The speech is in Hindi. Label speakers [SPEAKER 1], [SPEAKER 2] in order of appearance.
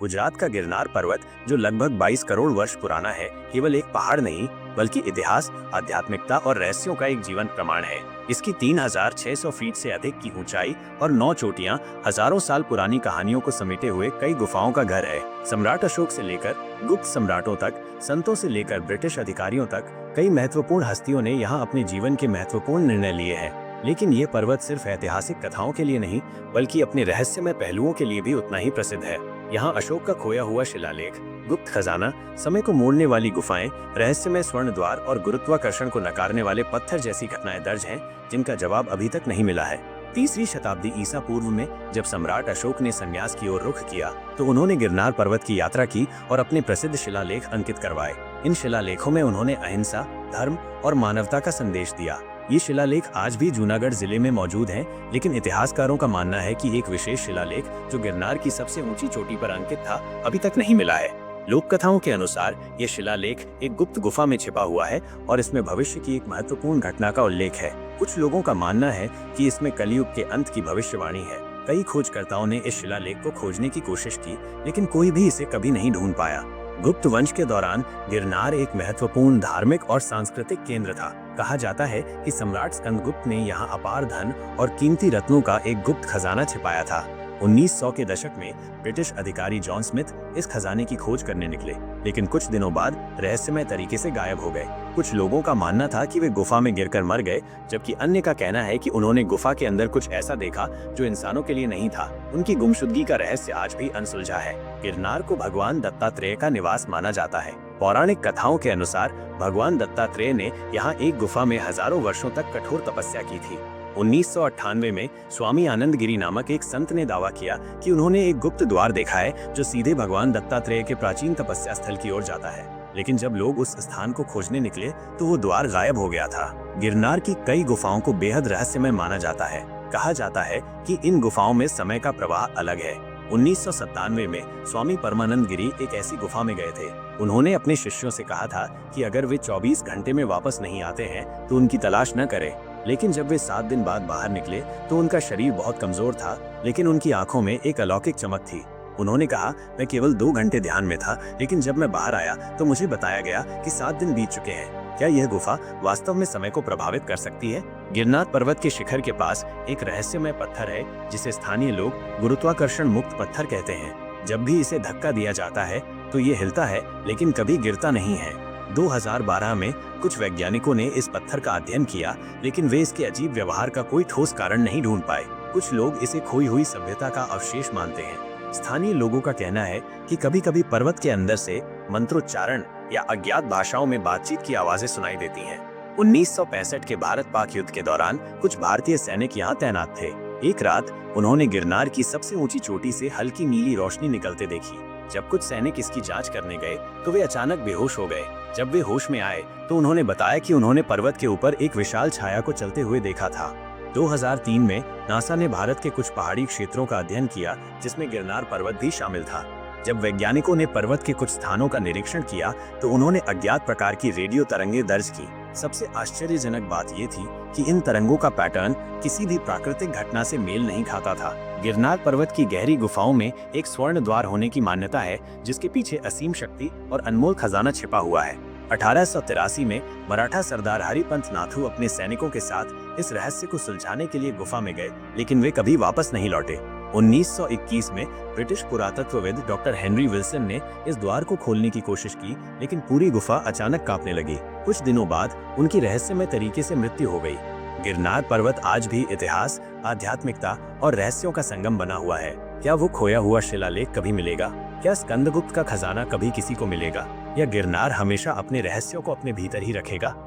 [SPEAKER 1] गुजरात का गिरनार पर्वत, जो लगभग 22 करोड़ वर्ष पुराना है, केवल एक पहाड़ नहीं बल्कि इतिहास, आध्यात्मिकता और रहस्यों का एक जीवंत प्रमाण है। इसकी 3600 फीट से अधिक की ऊंचाई और 9 चोटियां हजारों साल पुरानी कहानियों को समेटे हुए कई गुफाओं का घर है। सम्राट अशोक से लेकर गुप्त सम्राटों तक, संतों से लेकर ब्रिटिश अधिकारियों तक, कई महत्वपूर्ण हस्तियों ने यहाँ अपने जीवन के महत्वपूर्ण निर्णय लिए हैं। लेकिन ये पर्वत सिर्फ ऐतिहासिक कथाओं के लिए नहीं, बल्कि अपने रहस्यमय पहलुओं के लिए भी उतना ही प्रसिद्ध है। यहाँ अशोक का खोया हुआ शिलालेख, गुप्त खजाना, समय को मोड़ने वाली गुफाएं, रहस्यमय स्वर्ण द्वार और गुरुत्वाकर्षण को नकारने वाले पत्थर जैसी घटनाएं दर्ज हैं, जिनका जवाब अभी तक नहीं मिला है। 3वीं शताब्दी ईसा पूर्व में जब सम्राट अशोक ने संन्यास की ओर रुख किया, तो उन्होंने गिरनार पर्वत की यात्रा की और अपने प्रसिद्ध शिलालेख अंकित करवाए। इन शिलालेखों में उन्होंने अहिंसा, धर्म और मानवता का संदेश दिया। ये शिलालेख आज भी जूनागढ़ जिले में मौजूद हैं, लेकिन इतिहासकारों का मानना है कि एक विशेष शिलालेख जो गिरनार की सबसे ऊंची चोटी पर अंकित था, अभी तक नहीं मिला है। लोक कथाओं के अनुसार ये शिलालेख एक गुप्त गुफा में छिपा हुआ है और इसमें भविष्य की एक महत्वपूर्ण घटना का उल्लेख है। कुछ लोगों का मानना है कि इसमें कलयुग के अंत की भविष्यवाणी है। कई खोजकर्ताओं ने इस शिलालेख को खोजने की कोशिश की, लेकिन कोई भी इसे कभी नहीं ढूंढ पाया। गुप्त वंश के दौरान गिरनार एक महत्वपूर्ण धार्मिक और सांस्कृतिक केंद्र था। कहा जाता है कि सम्राट स्कंदगुप्त ने यहाँ अपार धन और कीमती रत्नों का एक गुप्त खजाना छिपाया था। 1900 के दशक में ब्रिटिश अधिकारी जॉन स्मिथ इस खजाने की खोज करने निकले, लेकिन कुछ दिनों बाद रहस्यमय तरीके से गायब हो गए। कुछ लोगों का मानना था कि वे गुफा में गिरकर मर गए, जबकि अन्य का कहना है कि उन्होंने गुफा के अंदर कुछ ऐसा देखा जो इंसानों के लिए नहीं था। उनकी गुमशुदगी का रहस्य आज भी अनसुलझा है। गिरनार को भगवान दत्तात्रेय का निवास माना जाता है। पौराणिक कथाओं के अनुसार भगवान दत्तात्रेय ने यहाँ एक गुफा में हजारों वर्षों तक कठोर तपस्या की थी। 1998 में स्वामी आनंद गिरी नामक एक संत ने दावा किया कि उन्होंने एक गुप्त द्वार देखा है जो सीधे भगवान दत्तात्रेय के प्राचीन तपस्या स्थल की ओर जाता है। लेकिन जब लोग उस स्थान को खोजने निकले तो वो द्वार गायब हो गया था। गिरनार की कई गुफाओं को बेहद रहस्यमय माना जाता है। कहा जाता है कि इन गुफाओं में समय का प्रवाह अलग है। 1997 में स्वामी परमानंद गिरी एक ऐसी गुफा में गए थे। उन्होंने अपने शिष्यों से कहा था कि अगर वे 24 घंटे में वापस नहीं आते हैं तो उनकी तलाश न करें। लेकिन जब वे 7 दिन बाद बाहर निकले तो उनका शरीर बहुत कमजोर था, लेकिन उनकी आंखों में एक अलौकिक चमक थी। उन्होंने कहा, मैं केवल 2 घंटे ध्यान में था, लेकिन जब मैं बाहर आया तो मुझे बताया गया कि 7 दिन बीत चुके हैं। क्या यह गुफा वास्तव में समय को प्रभावित कर सकती है? गिरनार पर्वत के शिखर के पास एक रहस्यमय पत्थर है जिसे स्थानीय लोग गुरुत्वाकर्षण मुक्त पत्थर कहते हैं। जब भी इसे धक्का दिया जाता है तो ये हिलता है, लेकिन कभी गिरता नहीं है। 2012 में कुछ वैज्ञानिकों ने इस पत्थर का अध्ययन किया, लेकिन वे इसके अजीब व्यवहार का कोई ठोस कारण नहीं ढूंढ पाए। कुछ लोग इसे खोई हुई सभ्यता का अवशेष मानते हैं। स्थानीय लोगों का कहना है कि कभी-कभी पर्वत के अंदर से मंत्रोच्चारण या अज्ञात भाषाओं में बातचीत की आवाजें सुनाई देती हैं। 1965 के भारत-पाक युद्ध के दौरान कुछ भारतीय सैनिक यहाँ तैनात थे। एक रात उन्होंने गिरनार की सबसे ऊंची चोटी से हल्की नीली रोशनी निकलते देखी। जब कुछ सैनिक इसकी जांच करने गए तो वे अचानक बेहोश हो गए। जब वे होश में आए तो उन्होंने बताया कि उन्होंने पर्वत के ऊपर एक विशाल छाया को चलते हुए देखा था। 2003 में नासा ने भारत के कुछ पहाड़ी क्षेत्रों का अध्ययन किया, जिसमें गिरनार पर्वत भी शामिल था। जब वैज्ञानिकों ने पर्वत के कुछ स्थानों का निरीक्षण किया तो उन्होंने अज्ञात प्रकार की रेडियो तरंगें दर्ज की। सबसे आश्चर्यजनक बात यह थी कि इन तरंगों का पैटर्न किसी भी प्राकृतिक घटना से मेल नहीं खाता था। गिरनार पर्वत की गहरी गुफाओं में एक स्वर्ण द्वार होने की मान्यता है, जिसके पीछे असीम शक्ति और अनमोल खजाना छिपा हुआ है। 1883 में मराठा सरदार हरिपंत नाथू अपने सैनिकों के साथ इस रहस्य को सुलझाने के लिए गुफा में गए, लेकिन वे कभी वापस नहीं लौटे। 1921 में ब्रिटिश पुरातत्वविद डॉक्टर हेनरी विल्सन ने इस द्वार को खोलने की कोशिश की, लेकिन पूरी गुफा अचानक कांपने लगी। कुछ दिनों बाद उनकी रहस्यमय तरीके से मृत्यु हो गई। गिरनार पर्वत आज भी इतिहास, आध्यात्मिकता और रहस्यों का संगम बना हुआ है। क्या वो खोया हुआ शिलालेख कभी मिलेगा? क्या स्कंदगुप्त का खजाना कभी किसी को मिलेगा? या गिरनार हमेशा अपने रहस्यों को अपने भीतर ही रखेगा?